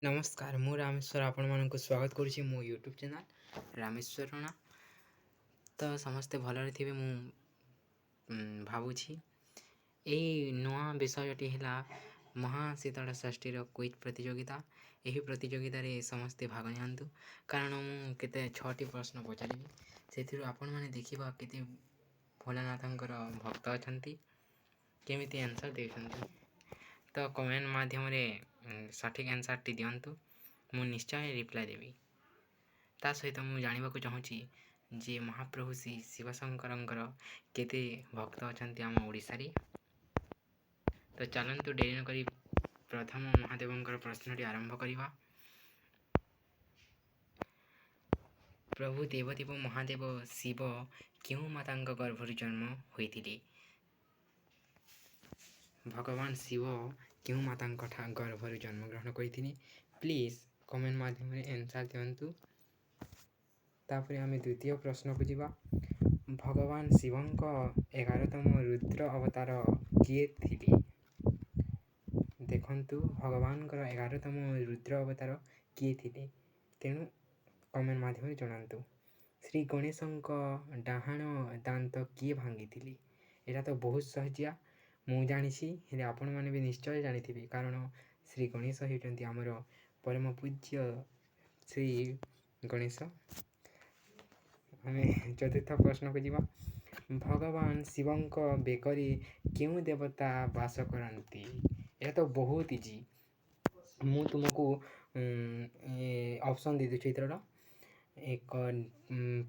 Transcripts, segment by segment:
ନମସ୍କାର, ମୁଁ ରାମେଶ୍ୱର ଆପଣମାନଙ୍କୁ ସ୍ୱାଗତ କରୁଛି ମୋ ୟୁଟ୍ୟୁବ୍ ଚ୍ୟାନେଲ୍ ରାମେଶ୍ୱର ରଣା। ତ ସମସ୍ତେ ଭଲରେ ଥିବେ ମୁଁ ଭାବୁଛି। ଏହି ନୂଆ ବିଷୟଟି ହେଲା ମହାଶୀତଳ ଷଷ୍ଠୀର କୁଇଜ୍ ପ୍ରତିଯୋଗିତା। ଏହି ପ୍ରତିଯୋଗିତାରେ ସମସ୍ତେ ଭାଗ ନିଅନ୍ତୁ, କାରଣ ମୁଁ କେତେ 6ଟି ପ୍ରଶ୍ନ ପଚାରିବି। ସେଥିରୁ ଆପଣମାନେ ଦେଖିବା କେତେ ଭୋଲାନାଥଙ୍କର ଭକ୍ତ ଅଛନ୍ତି, କେମିତି ଆନ୍ସର୍ ଦେଉଛନ୍ତି। ତ କମେଣ୍ଟ ମାଧ୍ୟମରେ ସଠିକ୍ ଆନ୍ସର୍ଟି ଦିଅନ୍ତୁ, ମୁଁ ନିଶ୍ଚୟ ରିପ୍ଲାଏ ଦେବି। ତା ସହିତ ମୁଁ ଜାଣିବାକୁ ଚାହୁଁଛି ଯେ ମହାପ୍ରଭୁ ଶ୍ରୀ ଶିବଶଙ୍କରଙ୍କର କେତେ ଭକ୍ତ ଅଛନ୍ତି ଆମ ଓଡ଼ିଶାରେ। ତ ଚାଲନ୍ତୁ ଡେରି ନକରି ପ୍ରଥମ ମହାଦେବଙ୍କର ପ୍ରଶ୍ନଟି ଆରମ୍ଭ କରିବା। ପ୍ରଭୁ ଦେବଦେବ ମହାଦେବ ଶିବ କେଉଁ ମାତାଙ୍କ ଗର୍ଭରୁ ଜନ୍ମ ହୋଇଥିଲେ? ଭଗବାନ ଶିବ କେଉଁ ମାତାଙ୍କ ଗର୍ଭରୁ ଜନ୍ମଗ୍ରହଣ କରିଥିଲେ? ପ୍ଲିଜ୍ କମେଣ୍ଟ ମାଧ୍ୟମରେ ଆନ୍ସର୍ ଦିଅନ୍ତୁ। ତାପରେ ଆମେ ଦ୍ୱିତୀୟ ପ୍ରଶ୍ନକୁ ଯିବା। ଭଗବାନ ଶିବଙ୍କ 11ତମ ରୁଦ୍ର ଅବତାର କିଏ ଥିଲେ? ଦେଖନ୍ତୁ, ଭଗବାନଙ୍କର 11ତମ ରୁଦ୍ର ଅବତାର କିଏ ଥିଲେ? ତେଣୁ କମେଣ୍ଟ ମାଧ୍ୟମରେ ଜଣାନ୍ତୁ। ଶ୍ରୀ ଗଣେଶଙ୍କ ଡାହାଣ ଦାନ୍ତ କିଏ ଭାଙ୍ଗିଥିଲେ? ଏଇଟା ତ ବହୁତ ସହଜିଆ, ମୁଁ ଜାଣିଛି, ହେଲେ ଆପଣମାନେ ବି ନିଶ୍ଚୟ ଜାଣିଥିବେ, କାରଣ ଶ୍ରୀ ଗଣେଶ ହେଉଛନ୍ତି ଆମର ପରମ ପୂଜ୍ୟ ଶ୍ରୀ ଗଣେଶ। ଆମେ ଚତୁର୍ଥ ପ୍ରଶ୍ନକୁ ଯିବା। ଭଗବାନ ଶିବଙ୍କ ବେକରେ କେଉଁ ଦେବତା ବାସ କରନ୍ତି? ଏହା ତ ବହୁତ ଇଜି। ମୁଁ ତୁମକୁ ଅପସନ୍ ଦେଇଦେଉଛି ଏଥରକ।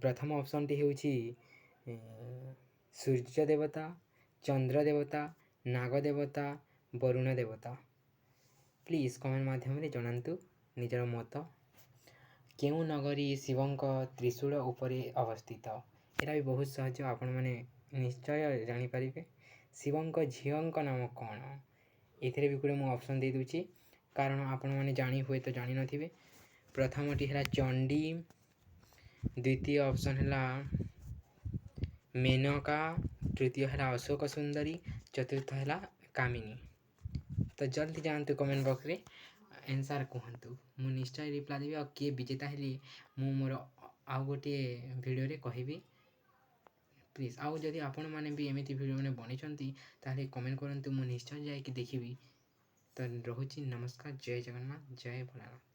ପ୍ରଥମ ଅପସନ୍ଟି ହେଉଛି ସୂର୍ଯ୍ୟ ଦେବତା, ଚନ୍ଦ୍ର ଦେବତା, ନାଗ ଦେବତା, ବରୁଣ ଦେବତା। ପ୍ଲିଜ୍ କମେଣ୍ଟ ମାଧ୍ୟମରେ ଜଣାନ୍ତୁ ନିଜର ମତ। କେଉଁ ନଗରୀ ଶିବଙ୍କ ତ୍ରିଶୂଳ ଉପରେ ଅବସ୍ଥିତ? ଏଇଟା ବି ବହୁତ ସହଜ, ଆପଣମାନେ ନିଶ୍ଚୟ ଜାଣିପାରିବେ। ଶିବଙ୍କ ଝିଅଙ୍କ ନାମ କ'ଣ? ଏଥିରେ ବି ଗୋଟେ ମୁଁ ଅପସନ୍ ଦେଇଦେଉଛି, କାରଣ ଆପଣମାନେ ହୁଏତ ଜାଣିନଥିବେ। ପ୍ରଥମଟି ହେଲା ଚଣ୍ଡୀ, ଦ୍ୱିତୀୟ ଅପସନ୍ ହେଲା ମେନକା, ତୃତୀୟ ହେଲା ଅଶୋକ ସୁନ୍ଦରୀ, ଚତୁର୍ଥ ହେଲା କାମିନୀ। ତ ଜଲ୍ଦି ଯାଆନ୍ତୁ କମେଣ୍ଟ ବକ୍ସରେ ଆନ୍ସର୍ କୁହନ୍ତୁ, ମୁଁ ନିଶ୍ଚୟ ରିପ୍ଲାଏ ଦେବି। ଆଉ କିଏ ବିଜେତା ହେଲି ମୁଁ ମୋର ଆଉ ଗୋଟିଏ ଭିଡ଼ିଓରେ କହିବି। ପ୍ଲିଜ୍, ଆଉ ଯଦି ଆପଣମାନେ ବି ଏମିତି ଭିଡ଼ିଓ ବନେଇଛନ୍ତି ତାହେଲେ କମେଣ୍ଟ କରନ୍ତୁ, ମୁଁ ନିଶ୍ଚୟ ଯାଇକି ଦେଖିବି। ତ ରହୁଛି, ନମସ୍କାର, ଜୟ ଜଗନ୍ନାଥ, ଜୟ ଭୋଳାନାଥ।